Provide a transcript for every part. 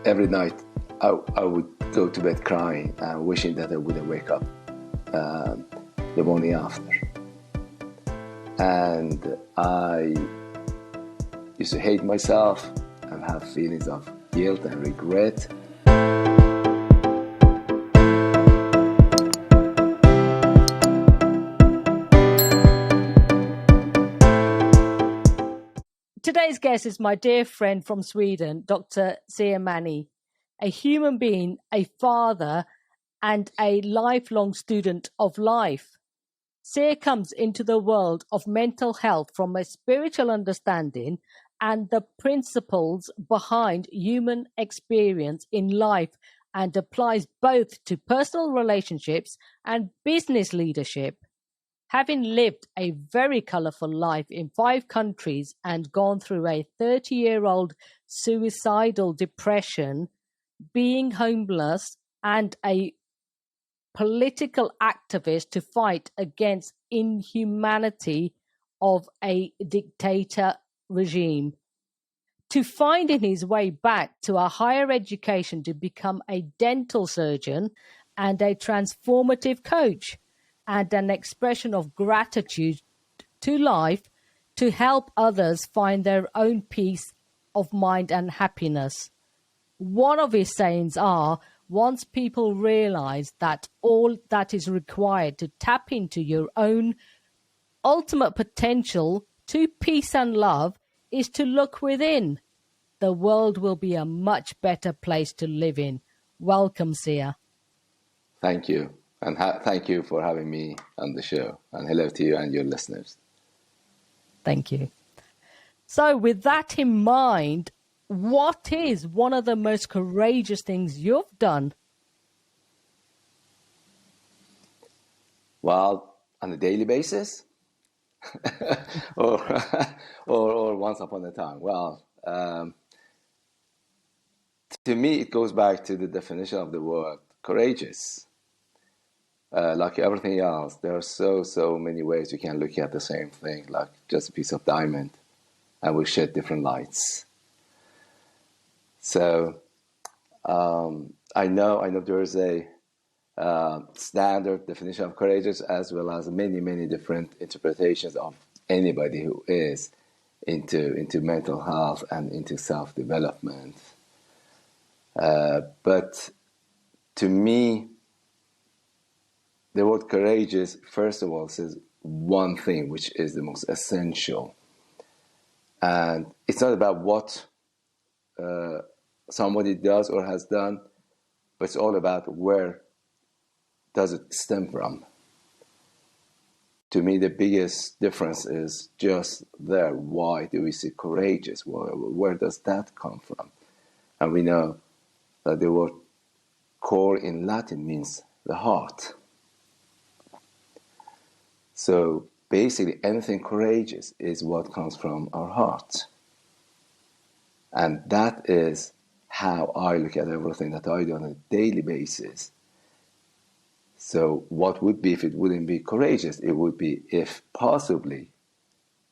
every night I would go to bed crying and wishing that I wouldn't wake up the morning after. And I used to hate myself and have feelings of guilt and regret. Today's guest is my dear friend from Sweden, Dr. Sia Maani, a human being, a father, and a lifelong student of life. Sia comes into the world of mental health from a spiritual understanding and the principles behind human experience in life, and applies both to personal relationships and business leadership. Having lived a very colourful life in 5 countries and gone through a 30-year-old suicidal depression, being homeless, and a political activist to fight against inhumanity of a dictator regime, to finding his way back to a higher education to become a dental surgeon and a transformative coach, and an expression of gratitude to life to help others find their own peace of mind and happiness. One of his sayings are, once people realize that all that is required to tap into your own ultimate potential to peace and love is to look within, the world will be a much better place to live in. Welcome, Sia. Thank you. And thank you for having me on the show. And hello to you and your listeners. Thank you. So with that in mind, what is one of the most courageous things you've done? Well, on a daily basis? or once upon a time? Well, to me, it goes back to the definition of the word courageous. Like everything else, there are so many ways you can look at the same thing, like just a piece of diamond, and we shed different lights. So I know there is a standard definition of courageous, as well as many different interpretations of anybody who is into mental health and into self-development. But to me, the word courageous, first of all, says one thing, which is the most essential. And it's not about what somebody does or has done, but it's all about where does it stem from. To me, the biggest difference is just there. Why do we say courageous? Where does that come from? And we know that the word cor in Latin means the heart. So basically, anything courageous is what comes from our heart. And that is how I look at everything that I do on a daily basis. So what would be if it wouldn't be courageous? It would be if possibly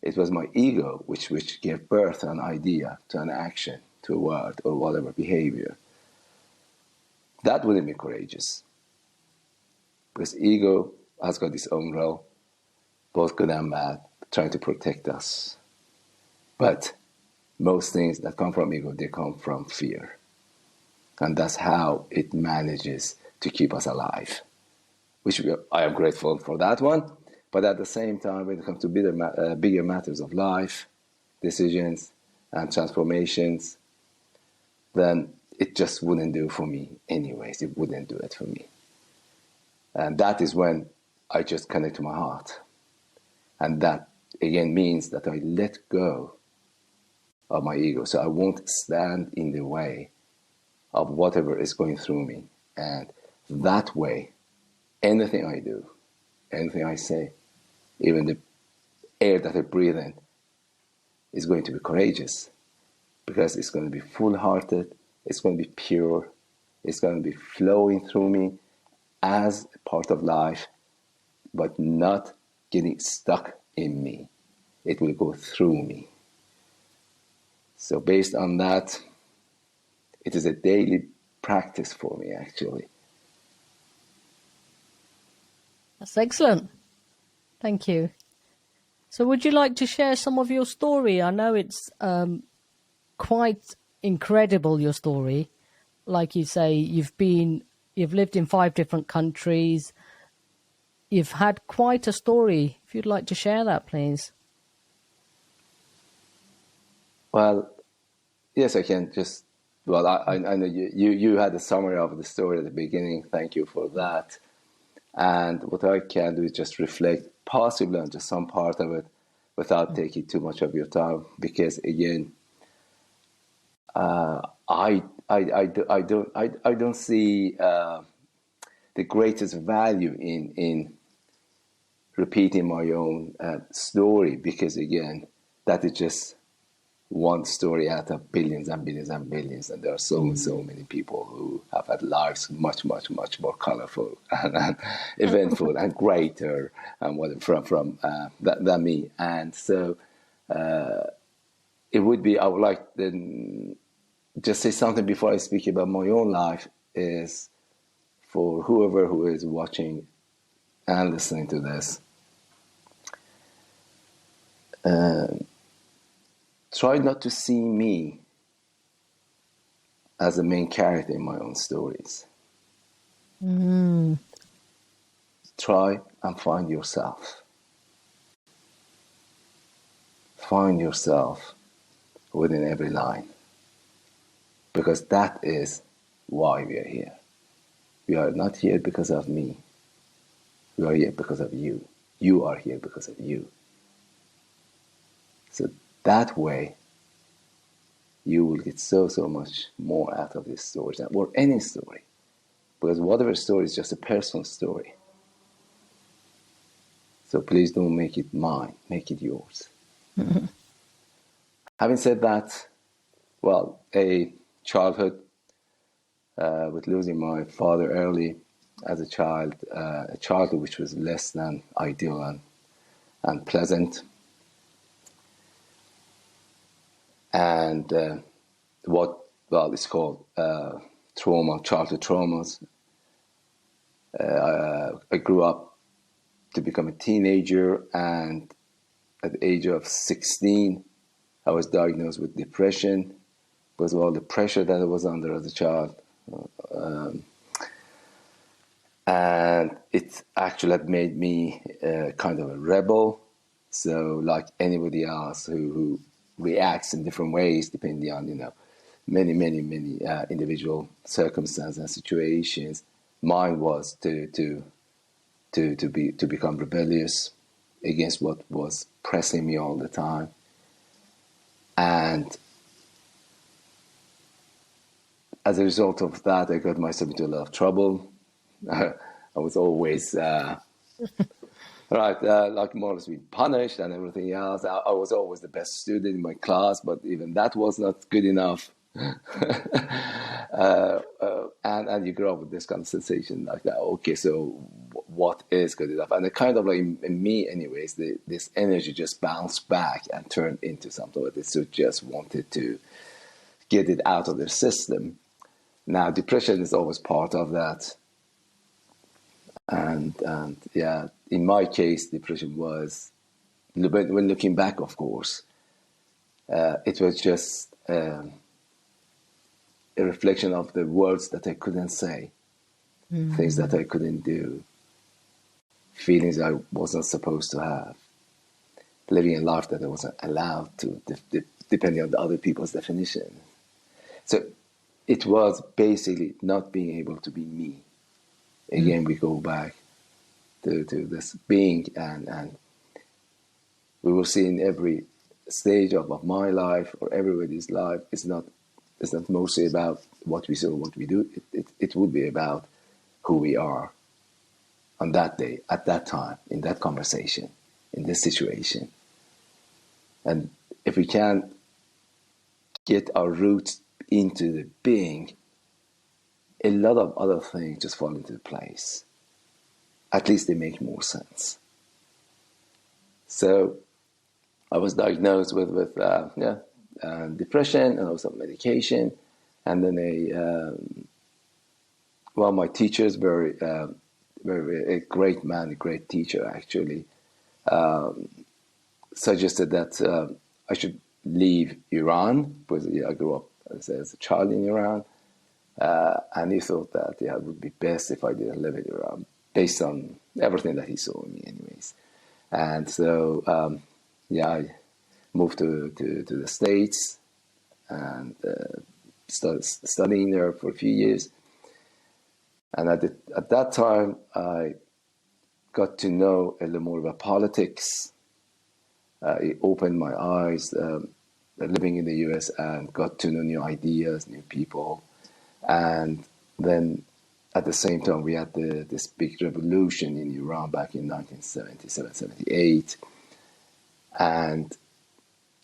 it was my ego which gave birth to an idea, to an action, to a word, or whatever behavior. That wouldn't be courageous. Because ego has got its own role, both good and bad, trying to protect us. But most things that come from ego, they come from fear. And that's how it manages to keep us alive. I am grateful for that one. But at the same time, when it comes to bigger matters of life, decisions, and transformations, then it just wouldn't do for me anyways. It wouldn't do it for me. And that is when I just connect to my heart. And that, again, means that I let go of my ego. So I won't stand in the way of whatever is going through me. And that way, anything I do, anything I say, even the air that I breathe in, is going to be courageous. Because it's going to be full-hearted, it's going to be pure, it's going to be flowing through me as a part of life, but not getting stuck in me. It will go through me. So based on that, It is a daily practice for me, actually. That's excellent. Thank you. So would you like to share some of your story? I know it's quite incredible, your story. Like you say, you've lived in 5 different countries. You've had quite a story. If you'd like to share that, please. Well, yes, I can just. Well, I know you had a summary of the story at the beginning. Thank you for that. And what I can do is just reflect possibly on just some part of it without taking too much of your time. Because again, I don't see the greatest value in repeating my own story, because again, that is just one story out of billions and billions and billions, and there are so many people who have had lives much more colorful and eventful and greater and from than me. And so it would be, I would like to just say something before I speak about my own life, is for whoever who is watching and listening to this, try not to see me as the main character in my own stories. Try and find yourself. Find yourself within every line. Because that is why we are here. We are not here because of me. We are here because of you. You are here because of you. So that way, you will get so much more out of this story, or any story. Because whatever story is just a personal story. So please don't make it mine, make it yours. Having said that, well, a childhood with losing my father early as a child, a childhood which was less than ideal and pleasant. And it's called trauma, childhood traumas. I grew up to become a teenager, and at the age of 16, I was diagnosed with depression because of all the pressure that I was under as a child. And it actually had made me kind of a rebel. So like anybody else who reacts in different ways depending on, many individual circumstances and situations, mine was to become rebellious against what was pressing me all the time. And as a result of that, I got myself into a lot of trouble. I was always like more or less being punished and everything else. I was always the best student in my class, but even that was not good enough. And you grow up with this kind of sensation like that. Okay, so what is good enough? And it kind of like, in me anyways, this energy just bounced back and turned into something like this. So just wanted to get it out of their system. Now, depression is always part of that. And yeah, in my case, depression was, when looking back, of course, it was just a reflection of the words that I couldn't say, things that I couldn't do, feelings I wasn't supposed to have, living a life that I wasn't allowed to, depending on the other people's definition. So it was basically not being able to be me. Again, we go back to this being, and we will see in every stage of my life or everybody's life, it's not mostly about what we say or what we do. It would be about who we are on that day, at that time, in that conversation, in this situation. And if we can get our roots into the being, a lot of other things just fall into place. At least they make more sense. So I was diagnosed with depression, and also medication. And then my teachers were a great man, a great teacher actually, suggested that I should leave Iran because I grew up as a child in Iran, and he thought that it would be best if I didn't live in Iran based on everything that he saw in me, anyways. And so I moved to the States and started studying there for a few years. And at that time, I got to know a little more about politics. It opened my eyes, living in the US, and got to know new ideas, new people. And then at the same time, we had this big revolution in Iran back in 1977, 78. And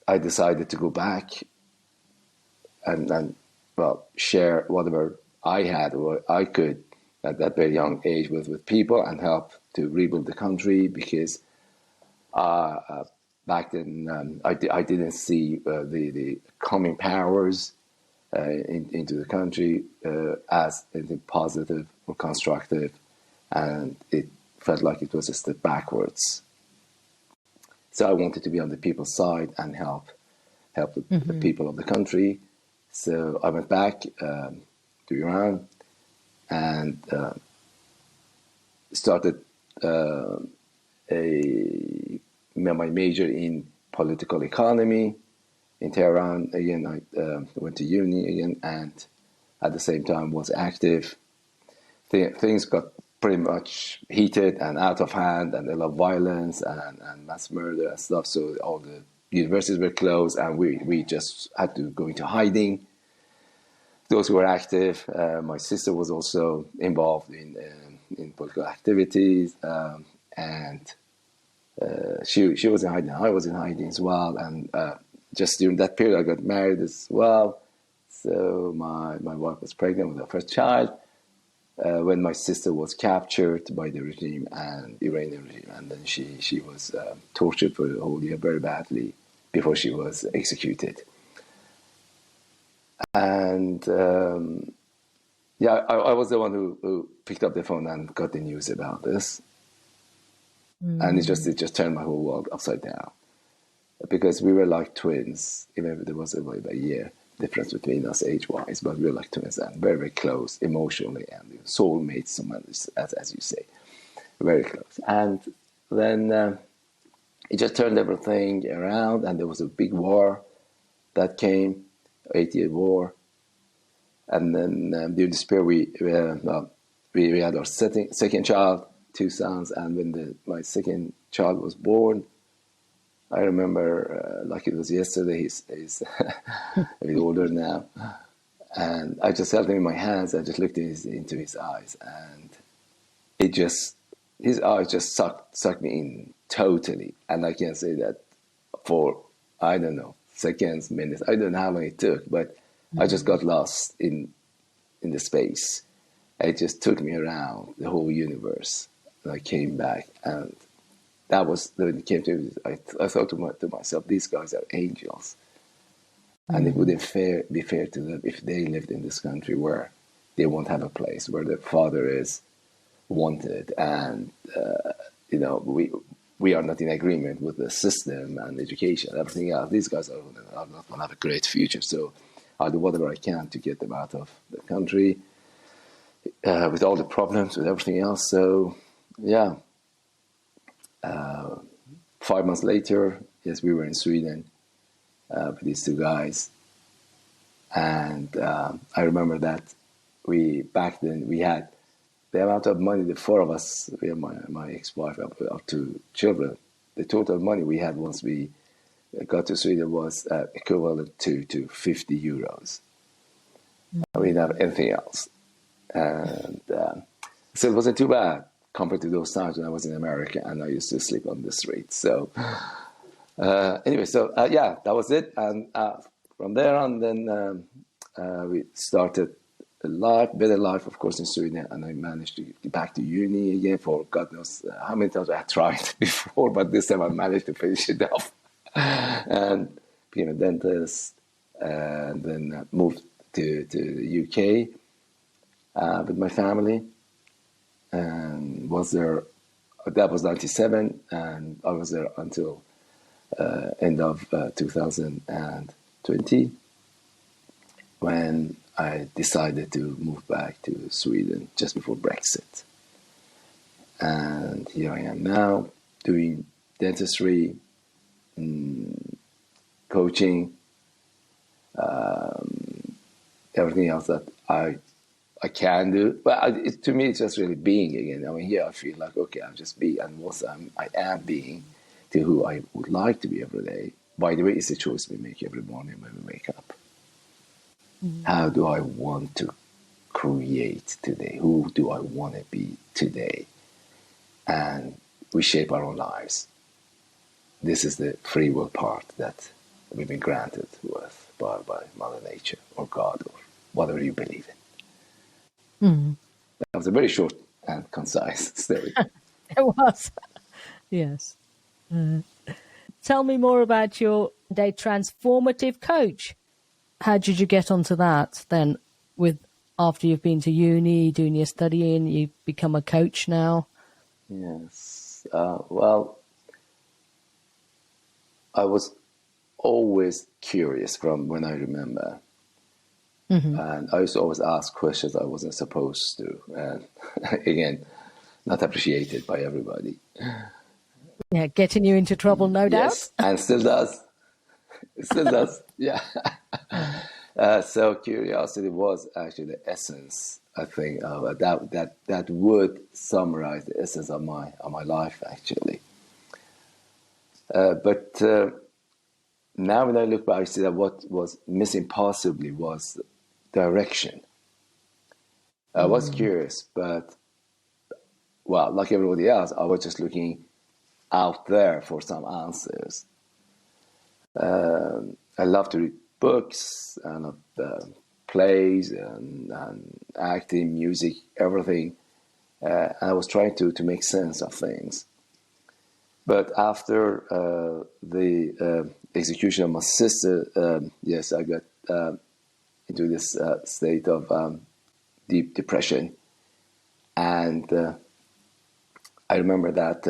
I decided to go back and share whatever I had or I could at that very young age with people and help to rebuild the country, because back then I didn't see the coming powers into the country as anything positive or constructive, and it felt like it was a step backwards. So I wanted to be on the people's side and help the people of the country. So I went back to Iran and started my major in political economy in Tehran. Again, I went to uni again, and at the same time was active. Things got pretty much heated and out of hand, and a lot of violence and mass murder and stuff. So all the universities were closed, and we just had to go into hiding. Those who were active. My sister was also involved in political activities, and she was in hiding. I was in hiding as well, and just during that period, I got married as well. So my wife was pregnant with her first child when my sister was captured by the regime and Iranian regime, and then she was tortured for a whole year very badly before she was executed. And I was the one who picked up the phone and got the news about this, and it just turned my whole world upside down, because we were like twins, even if there was a year difference between us age-wise, but we were like twins and very, very close emotionally, and soulmates, as you say, very close. And then it just turned everything around, and there was a big war that came, 8-year war. And then during this period, we had our second child, 2 sons, and when my second child was born, I remember like it was yesterday. He's a bit older now, and I just held him in my hands. I just looked into his eyes, and his eyes just sucked me in totally. And I can say that for, I don't know, seconds, minutes, I don't know how long it took, but I just got lost in the space. It just took me around the whole universe, and I came back, and that was when it came to it. I thought to myself, these guys are angels, and it wouldn't be fair to them if they lived in this country where they won't have a place, where their father is wanted, and we are not in agreement with the system and education and everything else. These guys are not going to have a great future, so I'll do whatever I can to get them out of the country with all the problems, with everything else. So, yeah. 5 months later, yes, we were in Sweden with these 2 guys. And I remember that back then we had the amount of money, the 4 of us, we had my ex-wife, our 2 children, the total money we had once we got to Sweden was equivalent to 50 euros. We didn't have anything else. And so it wasn't too bad compared to those times when I was in America and I used to sleep on the street. So anyway, that was it. And from there on, then we started a better life, of course, in Sweden. And I managed to get back to uni again for God knows how many times I had tried before, but this time I managed to finish it off and became a dentist, and then moved to the UK with my family, and was there. That was 97, and I was there until end of 2020, when I decided to move back to Sweden just before Brexit. And here I am now doing dentistry, coaching, everything else that I can do. But to me, it's just really being again. I mean, here I feel like, okay, I'm just being, and also I am being to who I would like to be every day. By the way, it's a choice we make every morning when we wake up. How do I want to create today? Who do I want to be today? And we shape our own lives. This is the free will part that we've been granted with by Mother Nature or God or whatever you believe in. That was a very short and concise story. It was. Yes. Tell me more about your day transformative coach. How did you get onto that then? With after you've been to uni, doing your studying, you become a coach now. Yes. Well, I was always curious from when I remember. And I used to always ask questions I wasn't supposed to. And again, not appreciated by everybody. Yeah, getting you into trouble, no Yes, doubt. and still does. It still does, yeah. So curiosity was actually the essence, I think, of that would summarize the essence of my life, actually. But now when I look back, I see that what was missing possibly was direction. I was curious, but, well, like everybody else, I was just looking out there for some answers. I love to read books and plays and acting, music, everything. And I was trying to make sense of things. But after the execution of my sister, yes, I got into this state of deep depression. And I remember that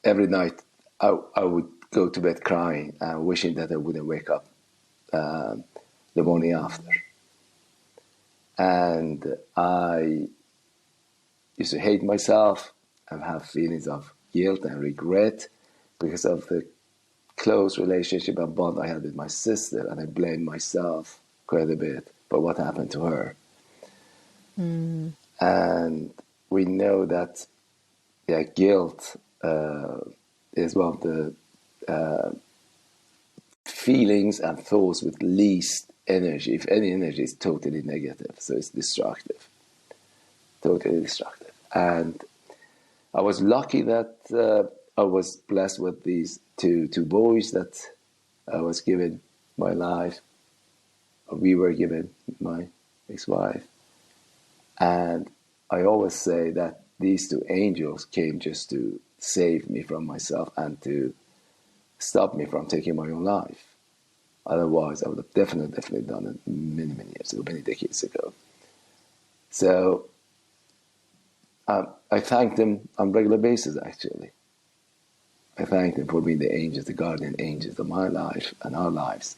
every night I would go to bed crying and wishing that I wouldn't wake up the morning after. And I used to hate myself and have feelings of guilt and regret because of the close relationship and bond I had with my sister, and I blamed myself quite a bit for what happened to her. And we know that guilt is one of the feelings and thoughts with least energy. If any energy, is totally negative, so it's destructive, totally destructive. And I was lucky that I was blessed with these two boys that I was given my life. We were given my ex-wife, and I always say that these two angels came just to save me from myself and to stop me from taking my own life. Otherwise, I would have definitely done it many years ago, many decades ago. So I thank them on a regular basis, actually. I thank them for being the angels, the guardian angels of my life and our lives,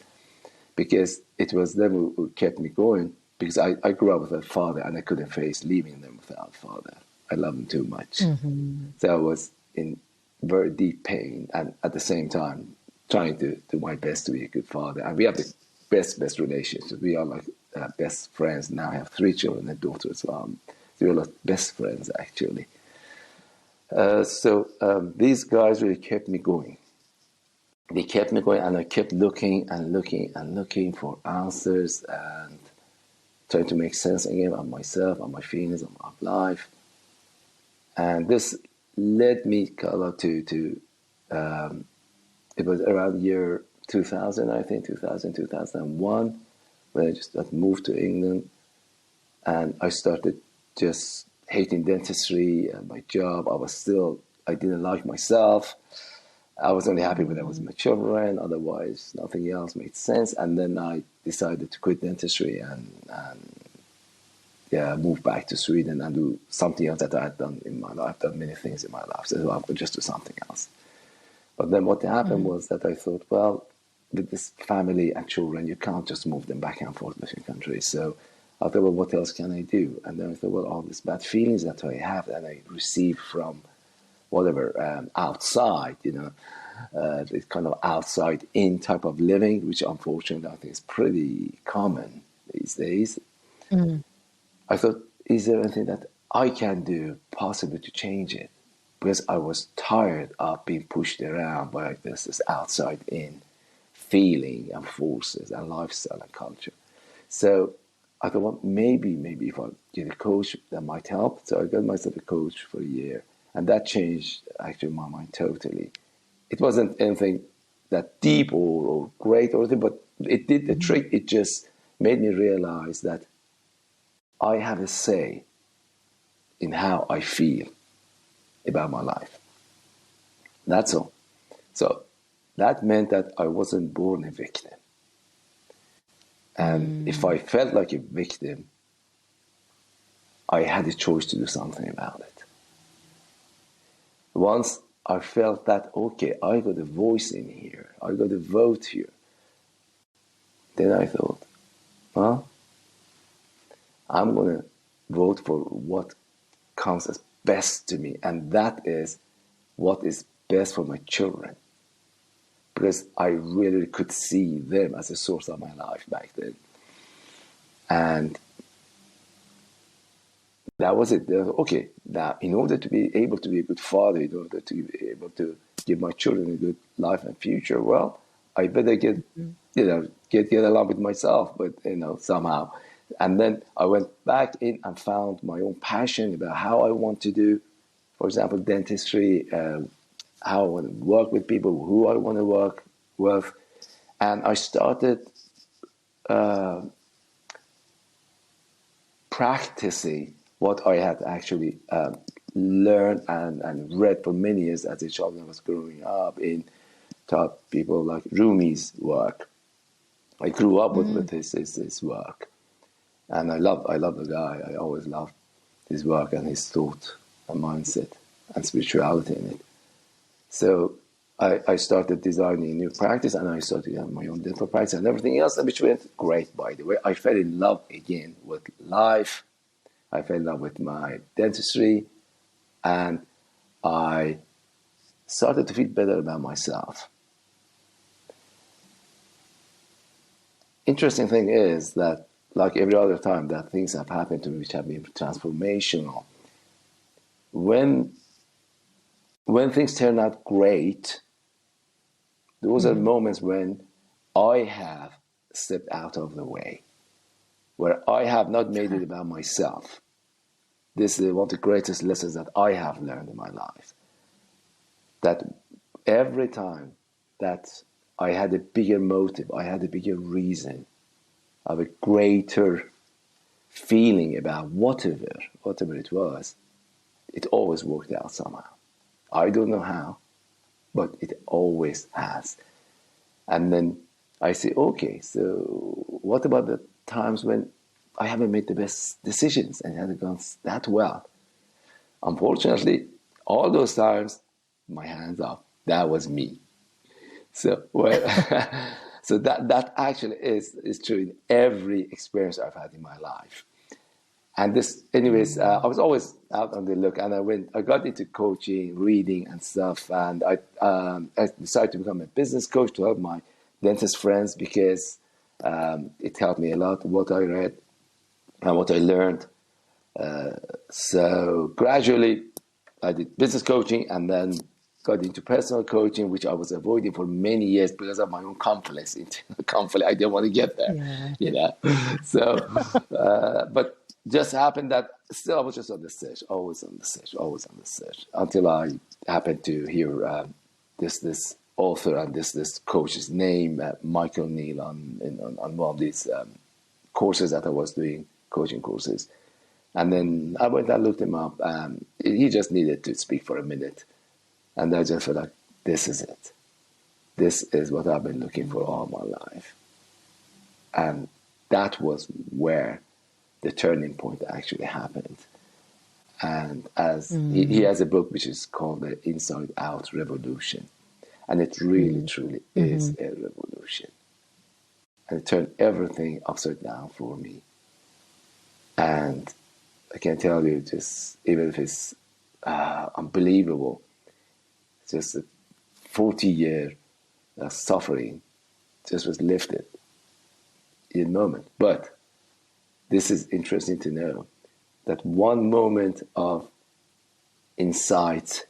because it was them who kept me going, because I grew up with a father and I couldn't face leaving them without a father. I love them too much. So I was in very deep pain and at the same time trying to do my best to be a good father. And we have the best relationship. We are like best friends. Now I have 3 children and a daughter as well. So we're like best friends, actually. So these guys really kept me going. They kept me going, and I kept looking for answers and trying to make sense again of myself, of my feelings, of life. And this led me to it was around year 2000, I think, 2001, when I just moved to England, and I started just hating dentistry and my job. I didn't like myself. I was only happy when I was with my children. Otherwise, nothing else made sense. And then I decided to quit dentistry and move back to Sweden and do something else that I had done in my life. I've done many things in my life, so I could just do something else. But then what happened was that I thought, well, with this family and children, you can't just move them back and forth between countries. So I thought, well, what else can I do? And then I thought, well, all these bad feelings that I have and I receive from whatever outside, this kind of outside in type of living, which unfortunately I think is pretty common these days. I thought, is there anything that I can do possibly to change it? Because I was tired of being pushed around by this outside in feeling and forces and lifestyle and culture. So I thought, well, maybe if I get a coach, that might help. So I got myself a coach for a year, and that changed actually my mind totally. It wasn't anything that deep or great or anything, but it did the trick. It just made me realize that I have a say in how I feel about my life. That's all. So that meant that I wasn't born a victim. And if I felt like a victim, I had a choice to do something about it. Once I felt that, okay, I got a voice in here, I got a vote here, then I thought, well, I'm going to vote for what comes as best to me, and that is what is best for my children. Because I really could see them as a source of my life back then. And that was it. Okay, now in order to be able to be a good father, in order to be able to give my children a good life and future, well, I better get along with myself, but somehow. And then I went back in and found my own passion about how I want to do, for example, dentistry, how I want to work with people, who I want to work with. And I started practicing what I had actually learned and read for many years as a child when I was growing up in taught people like Rumi's work. I grew up with his work. And I love the guy. I always loved his work and his thought and mindset and spirituality in it. So I started designing a new practice, and I started having my own dental practice and everything else, which went great, by the way. I fell in love again with life. I fell in love with my dentistry, and I started to feel better about myself. Interesting thing is that, like every other time that things have happened to me which have been transformational, when things turn out great, those are moments when I have stepped out of the way, where I have not made it about myself. This is one of the greatest lessons that I have learned in my life. That every time that I had a bigger motive, I had a bigger reason, of a greater feeling about whatever it was, it always worked out somehow. I don't know how, but it always has. And then I say, okay, so what about the times when I haven't made the best decisions and it hasn't gone that well? Unfortunately, all those times, my hands up, that was me. So, so that actually is true in every experience I've had in my life. And this, anyways, I was always out on the look, and I got into coaching, reading, and stuff. And I decided to become a business coach to help my dentist friends, because it helped me a lot what I read and what I learned. So gradually, I did business coaching, and then got into personal coaching, which I was avoiding for many years because of my own conflicts. I didn't want to get there, So, but just happened that still I was just on the search, always on the search, until I happened to hear this author and this coach's name, Michael Neal, on one of these courses that I was doing, coaching courses. And then I went and looked him up. He just needed to speak for a minute. And I just felt like, this is it. This is what I've been looking for all my life. And that was where the turning point actually happened. And as he has a book which is called The Inside Out Revolution. And it really, truly is a revolution. And it turned everything upside down for me. And I can tell you, just even if it's unbelievable, just a 40-year suffering just was lifted in a moment. But this is interesting to know that one moment of insight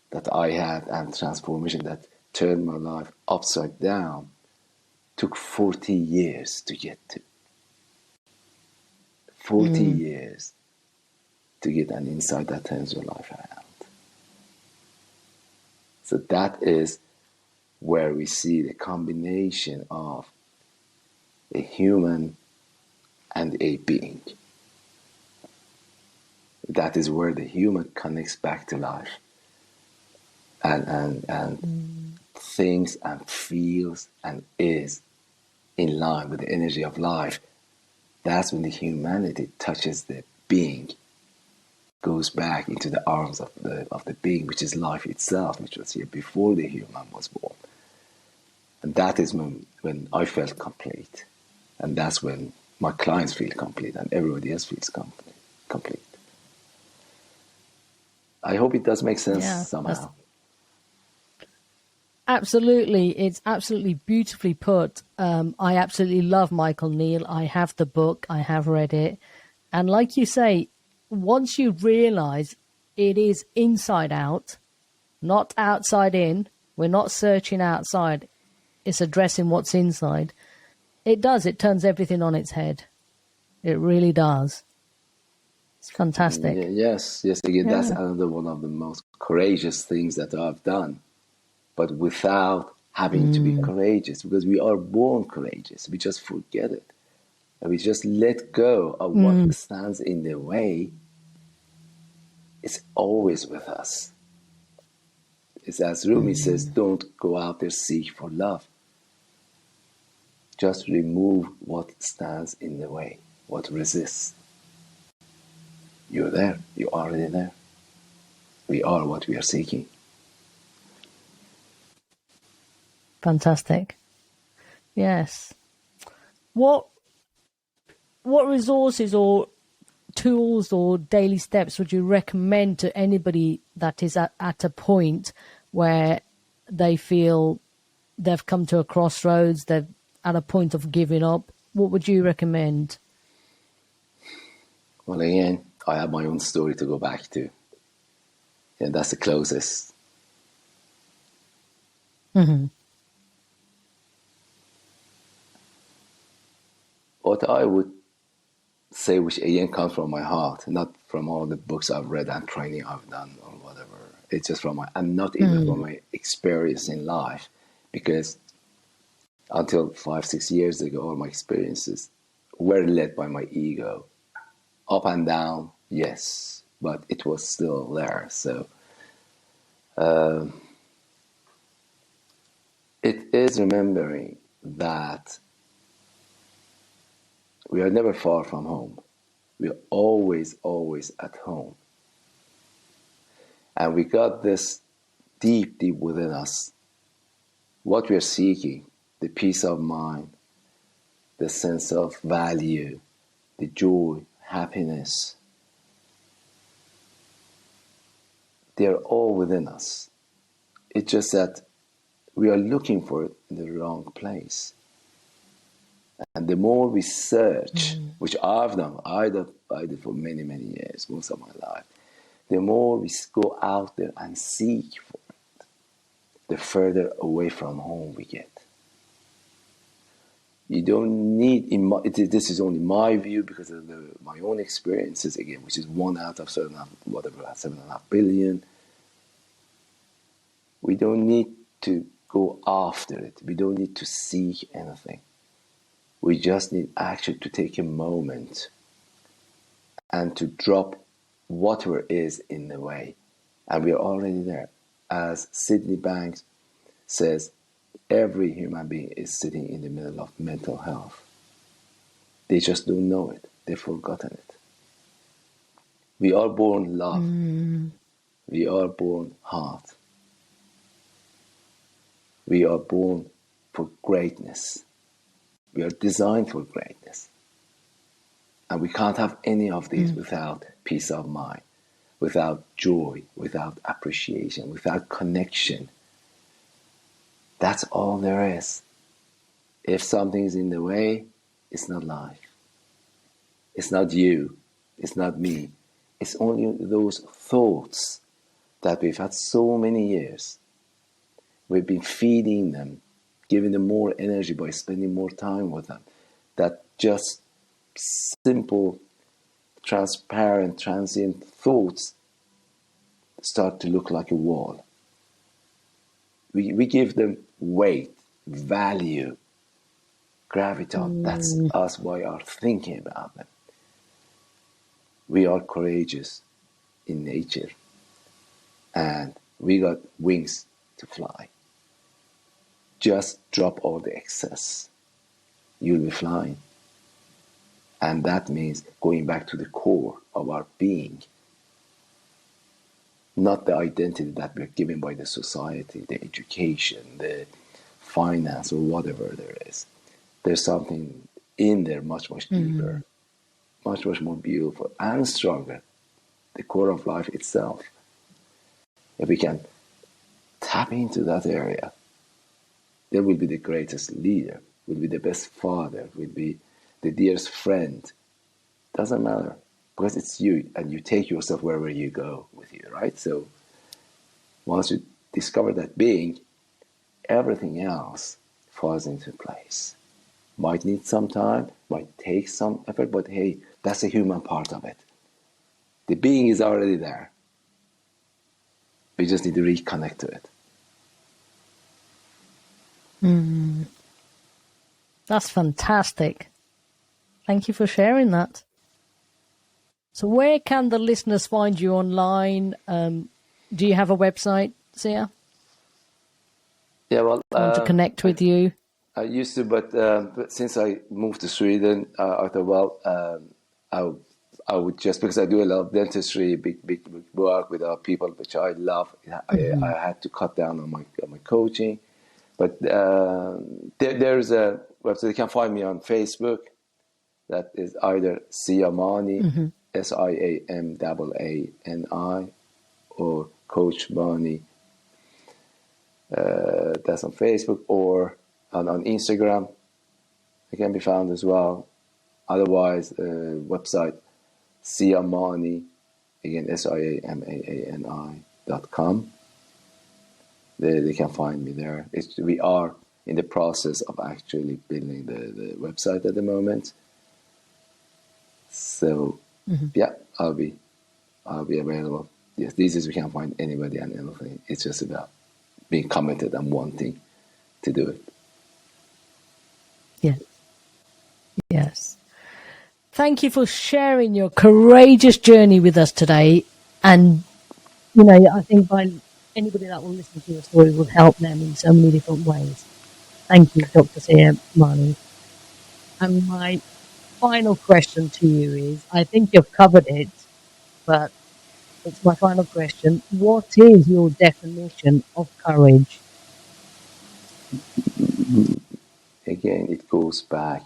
that I had and transformation that turned my life upside down took 40 years to get to. 40 years to get an insight that turns your life around. So that is where we see the combination of a human and a being. That is where the human connects back to life and thinks and feels and is in line with the energy of life. That's when the humanity touches the being, goes back into the arms of the being, which is life itself, which was here before the human was born. And that is when I felt complete. And that's when my clients feel complete and everybody else feels complete. I hope it does make sense somehow. Absolutely. It's absolutely beautifully put. I absolutely love Michael Neill. I have the book. I have read it. And like you say, once you realize it is inside out, not outside in, we're not searching outside, it's addressing what's inside. It turns everything on its head. It really does. It's fantastic. Yes. Again, that's another one of the most courageous things that I've done. But without having to be courageous, because we are born courageous. We just forget it. And we just let go of what stands in the way. It's always with us. It's as Rumi says, don't go out there seek for love. Just remove what stands in the way, what resists. You're there. You're already there. We are what we are seeking. Fantastic. Yes. What resources or tools or daily steps would you recommend to anybody that is at a point where they feel they've come to a crossroads, they're at a point of giving up? What would you recommend? Well, again, I have my own story to go back to. And that's the closest. What I would say, which again comes from my heart, not from all the books I've read and training I've done or whatever. It's just from and not even from my experience in life, because until 5-6 years ago, all my experiences were led by my ego. Up and down, yes, but it was still there. So it is remembering that we are never far from home. We are always, always at home. And we got this deep, deep within us, what we are seeking, the peace of mind, the sense of value, the joy, happiness. They're all within us. It's just that we are looking for it in the wrong place. And the more we search, which I've done, I did for many, many years, most of my life, the more we go out there and seek for it, the further away from home we get. You don't need, this is only my view because of my own experiences, again, which is 1 out of 7.5 billion. We don't need to go after it. We don't need to seek anything. We just need actually to take a moment and to drop whatever is in the way. And we are already there. as Sydney Banks says, every human being is sitting in the middle of mental health. They just don't know it. They've forgotten it. We are born love. We are born heart. We are born for greatness. We are designed for greatness. And we can't have any of these without peace of mind, without joy, without appreciation, without connection. That's all there is. If something is in the way, it's not life. It's not you. It's not me. It's only those thoughts that we've had so many years. We've been feeding them, giving them more energy by spending more time with them. That just simple, transparent, transient thoughts start to look like a wall. We give them weight, value, graviton. That's us by our thinking about them. We are courageous in nature, and we got wings to fly. Just drop all the excess. You'll be flying. And that means going back to the core of our being, not the identity that we're given by the society, the education, the finance, or whatever there is. There's something in there much, much deeper, much, much more beautiful and stronger, the core of life itself. If we can tap into that area, then we'll be the greatest leader, we'll be the best father, we'll be the dearest friend. Doesn't matter, because it's you, and you take yourself wherever you go with you, right? So once you discover that being, everything else falls into place. Might need some time, might take some effort, but hey, that's the human part of it. The being is already there. We just need to reconnect to it. That's fantastic. Thank you for sharing that. So where can the listeners find you online? Do you have a website, Sia? Yeah, well, Want to connect with you? I used to, but since I moved to Sweden, I thought, well, I would just, because I do a lot of dentistry, big work with our people, which I love. I had to cut down on my coaching, but there's a website. You can find me on Facebook. That is either Siamani, Siamani, or Coach Maani. That's on Facebook, or on Instagram. It can be found as well. Otherwise, website Sia Maani, again SIAMAANI.com. They can find me there. We are in the process of actually building the website at the moment. So yeah, I'll be available. Yes, these days we can find anybody and anything. It's just about being committed and wanting to do it. Yes. Yes. Thank you for sharing your courageous journey with us today. And, I think by anybody that will listen to your story will help them in so many different ways. Thank you, Dr. Sia Maani. And my final question to you is, I think you've covered it, but it's my final question. What is your definition of courage? Again, it goes back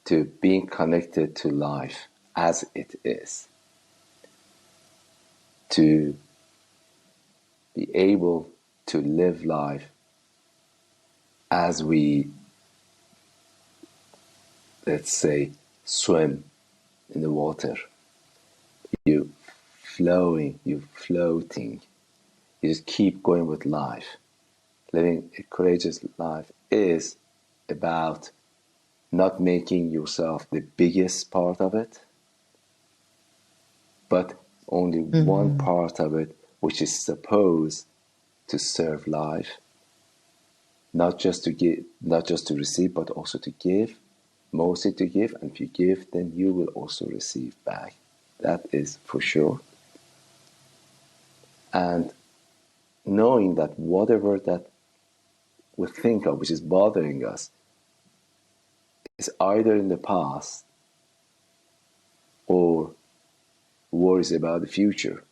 to being connected to life as it is, to be able to live life as we, let's say, swim in the water. You flowing, you floating, you just keep going with life. Living a courageous life is about not making yourself the biggest part of it, but only one part of it which is supposed to serve life, not just to give, not just to receive, but also to give, mostly to give. And if you give, then you will also receive back. That is for sure. And knowing that whatever that we think of which is bothering us is either in the past or worries about the future.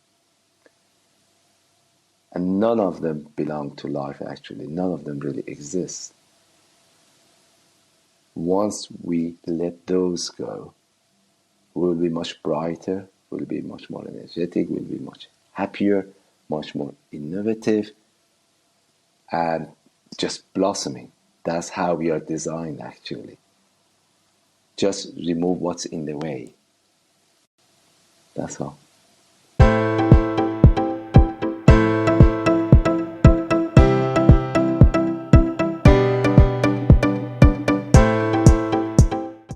And none of them belong to life, actually. None of them really exist. Once we let those go, we'll be much brighter, we'll be much more energetic, we'll be much happier, much more innovative, and just blossoming. That's how we are designed, actually. Just remove what's in the way. That's all.